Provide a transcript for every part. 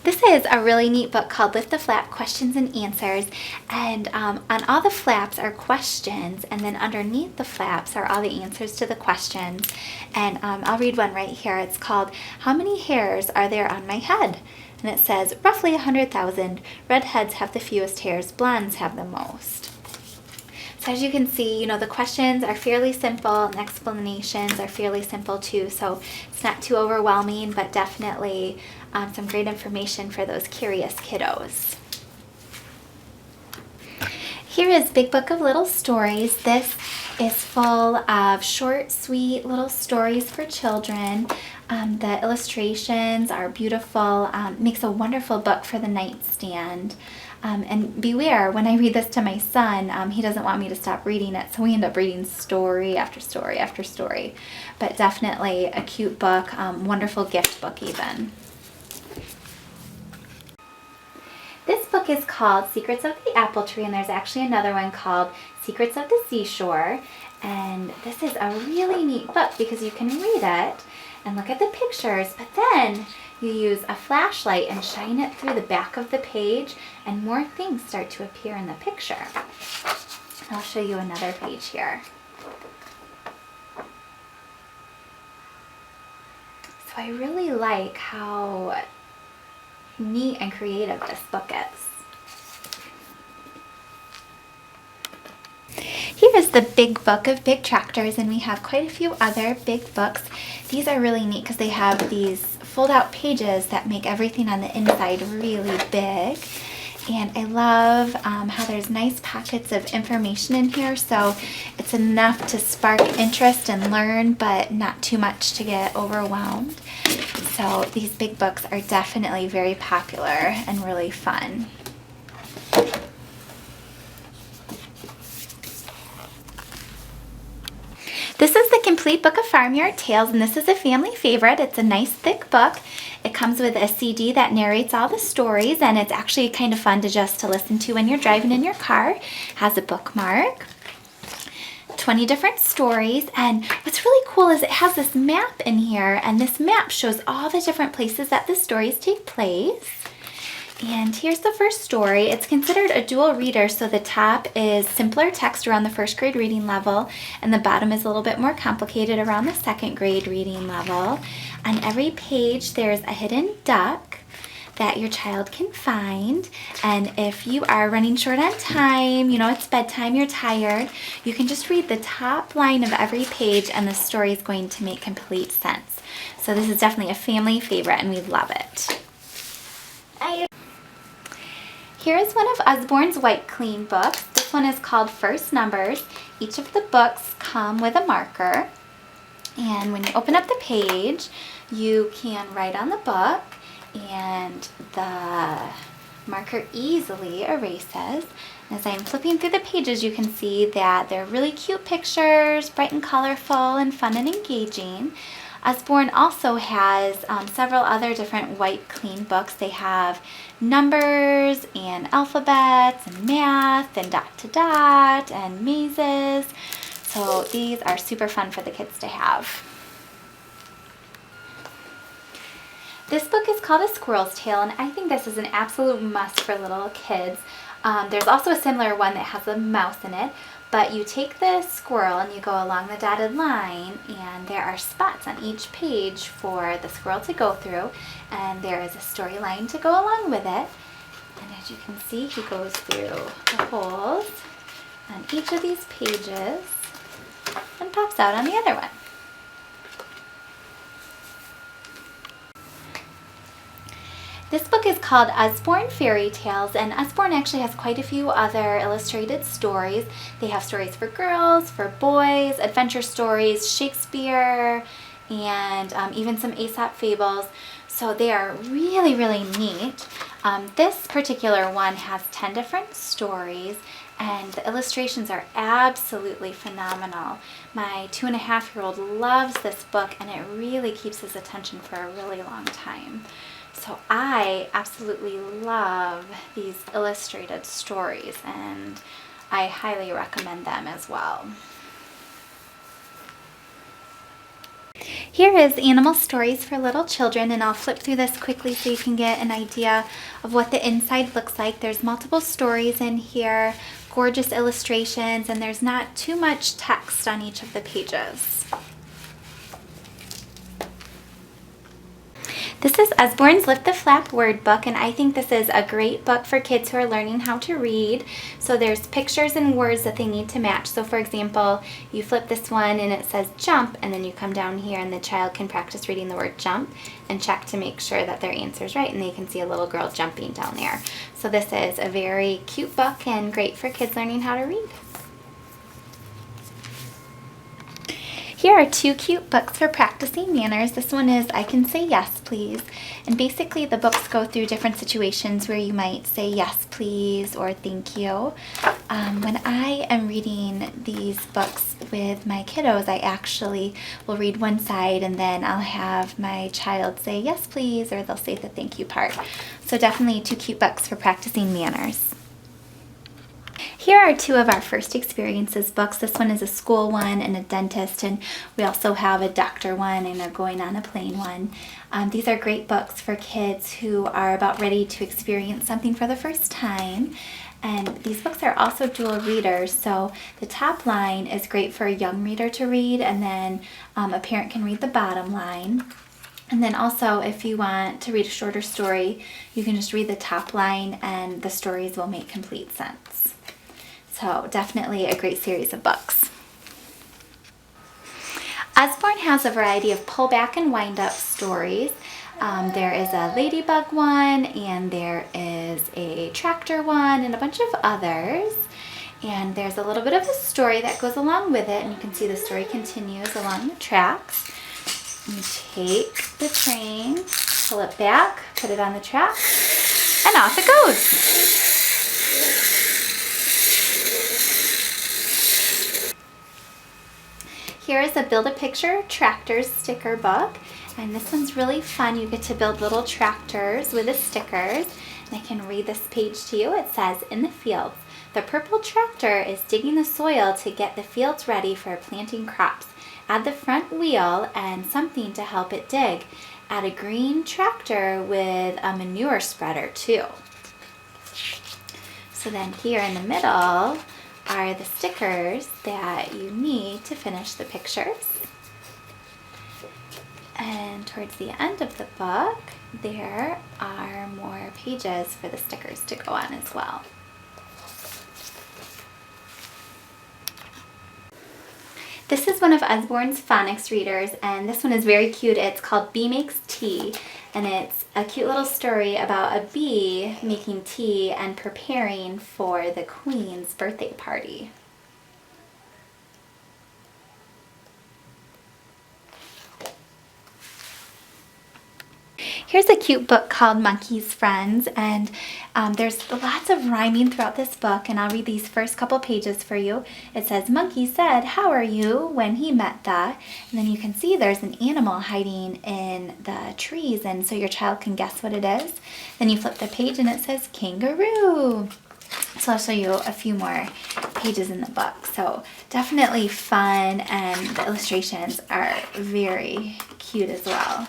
This is a really neat book called Lift the Flap, Questions and Answers, and on all the flaps are questions, and then underneath the flaps are all the answers to the questions. And I'll read one right here. It's called, How Many Hairs Are There on My Head? And it says, roughly 100,000. Redheads have the fewest hairs, blondes have the most. So as you can see, you know, the questions are fairly simple and explanations are fairly simple too, so it's not too overwhelming, but definitely some great information for those curious kiddos. Here is Big Book of Little Stories. This is full of short, sweet little stories for children. The illustrations are beautiful. Makes a wonderful book for the nightstand. And beware, when I read this to my son, he doesn't want me to stop reading it, so we end up reading story after story after story. But definitely a cute book, wonderful gift book even. This book is called Secrets of the Apple Tree, and there's actually another one called Secrets of the Seashore. And this is a really neat book because you can read it and look at the pictures, but then you use a flashlight and shine it through the back of the page, and more things start to appear in the picture. I'll show you another page here. So I really like how neat and creative this book is. Here is the Big Book of Big Tractors, and we have quite a few other big books. These are really neat because they have these fold-out pages that make everything on the inside really big. And I love how there's nice pockets of information in here, so it's enough to spark interest and learn, but not too much to get overwhelmed. So these big books are definitely very popular and really fun. This is the Complete Book of Farmyard Tales, and this is a family favorite. It's a nice thick book. It comes with a CD that narrates all the stories, and it's actually kind of fun to listen to when you're driving in your car. It has a bookmark, 20 different stories, and what's really cool is it has this map in here, and this map shows all the different places that the stories take place. And here's the first story. It's considered a dual reader, so the top is simpler text around the first grade reading level, and the bottom is a little bit more complicated around the second grade reading level. On every page there's a hidden duck that your child can find, and if you are running short on time, you know it's bedtime, you're tired, you can just read the top line of every page and the story is going to make complete sense. So this is definitely a family favorite and we love it. Here is one of Usborne's White Clean books. This one is called First Numbers. Each of the books come with a marker, and when you open up the page you can write on the book and the marker easily erases. As I'm flipping through the pages you can see that they're really cute pictures, bright and colorful and fun and engaging. Usborne also has several other different White Clean books. They have numbers and alphabets and math and dot to dot and mazes. So these are super fun for the kids to have. This book is called A Squirrel's Tale, and I think this is an absolute must for little kids. There's also a similar one that has a mouse in it. But you take the squirrel and you go along the dotted line, and there are spots on each page for the squirrel to go through, and there is a storyline to go along with it. And as you can see, he goes through the holes on each of these pages and pops out on the other one. This book is called Usborne Fairy Tales, and Usborne actually has quite a few other illustrated stories. They have stories for girls, for boys, adventure stories, Shakespeare, and even some Aesop fables. So they are really, really neat. This particular one has 10 different stories, and the illustrations are absolutely phenomenal. My 2.5-year-old loves this book, and it really keeps his attention for a really long time. So I absolutely love these illustrated stories, and I highly recommend them as well. Here is Animal Stories for Little Children, and I'll flip through this quickly so you can get an idea of what the inside looks like. There's multiple stories in here, gorgeous illustrations, and there's not too much text on each of the pages. This is Usborne's Lift the Flap Word Book, and I think this is a great book for kids who are learning how to read. So there's pictures and words that they need to match. So for example, you flip this one and it says jump, and then you come down here and the child can practice reading the word jump and check to make sure that their answer is right, and they can see a little girl jumping down there. So this is a very cute book and great for kids learning how to read. Here are two cute books for practicing manners. This one is I Can Say Yes, Please. And basically the books go through different situations where you might say yes, please, or thank you. When I am reading these books with my kiddos, I actually will read one side and then I'll have my child say yes, please, or they'll say the thank you part. So definitely two cute books for practicing manners. Here are two of our first experiences books. This one is a school one and a dentist, and we also have a doctor one and a going on a plane one. These are great books for kids who are about ready to experience something for the first time. And these books are also dual readers, so the top line is great for a young reader to read, and then a parent can read the bottom line. And then also, if you want to read a shorter story, you can just read the top line and the stories will make complete sense. So definitely a great series of books. Usborne has a variety of pullback and wind-up stories. There is a ladybug one, and there is a tractor one, and a bunch of others. And there's a little bit of a story that goes along with it, and you can see the story continues along the tracks. You take the train, pull it back, put it on the track, and off it goes. Here is a Build-A-Picture Tractors sticker book, and this one's really fun. You get to build little tractors with the stickers, and I can read this page to you. It says, in the fields, the purple tractor is digging the soil to get the fields ready for planting crops. Add the front wheel and something to help it dig. Add a green tractor with a manure spreader too. So then here in the middle are the stickers that you need to finish the pictures. And towards the end of the book, there are more pages for the stickers to go on as well. This is one of Usborne's phonics readers, and this one is very cute. It's called Bee Makes Tea, and it's a cute little story about a bee making tea and preparing for the Queen's birthday party. Here's a cute book called Monkey's Friends, and there's lots of rhyming throughout this book, and I'll read these first couple pages for you. It says, Monkey said, how are you, when he met the, and then you can see there's an animal hiding in the trees, and so your child can guess what it is. Then you flip the page and it says kangaroo. So I'll show you a few more pages in the book. So definitely fun, and the illustrations are very cute as well.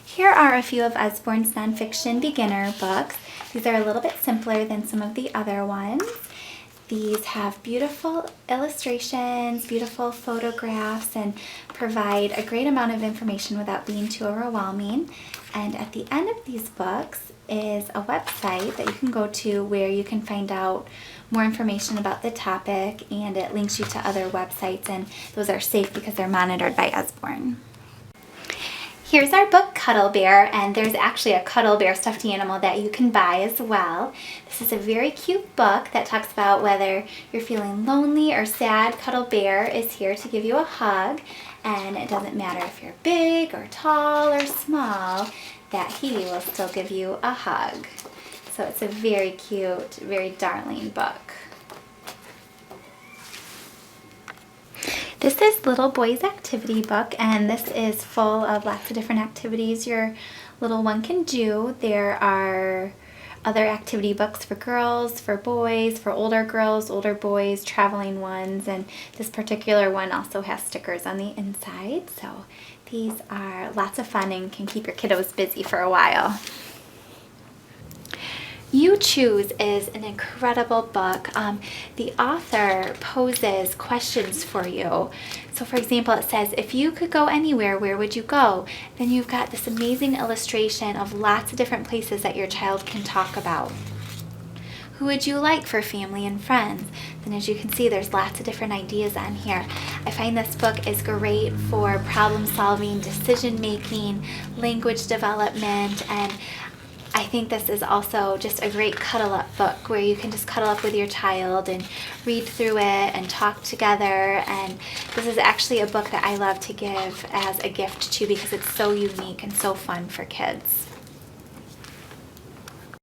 Here are a few of Usborne's nonfiction beginner books. These are a little bit simpler than some of the other ones. These have beautiful illustrations, beautiful photographs, and provide a great amount of information without being too overwhelming. And at the end of these books is a website that you can go to where you can find out more information about the topic, and it links you to other websites, and those are safe because they're monitored by Usborne. Here's our book, Cuddle Bear, and there's actually a Cuddle Bear stuffed animal that you can buy as well. This is a very cute book that talks about whether you're feeling lonely or sad. Cuddle Bear is here to give you a hug, and it doesn't matter if you're big or tall or small, that he will still give you a hug. So it's a very cute, very darling book. This is Little Boy's Activity Book, and this is full of lots of different activities your little one can do. There are other activity books for girls, for boys, for older girls, older boys, traveling ones, and this particular one also has stickers on the inside. So these are lots of fun and can keep your kiddos busy for a while. You Choose is an incredible book. The author poses questions for you. So for example, it says, if you could go anywhere, where would you go? Then you've got this amazing illustration of lots of different places that your child can talk about. Who would you like for family and friends? Then as you can see, there's lots of different ideas on here. I find this book is great for problem solving, decision making, language development, and I think this is also just a great cuddle up book where you can just cuddle up with your child and read through it and talk together. And this is actually a book that I love to give as a gift too, because it's so unique and so fun for kids.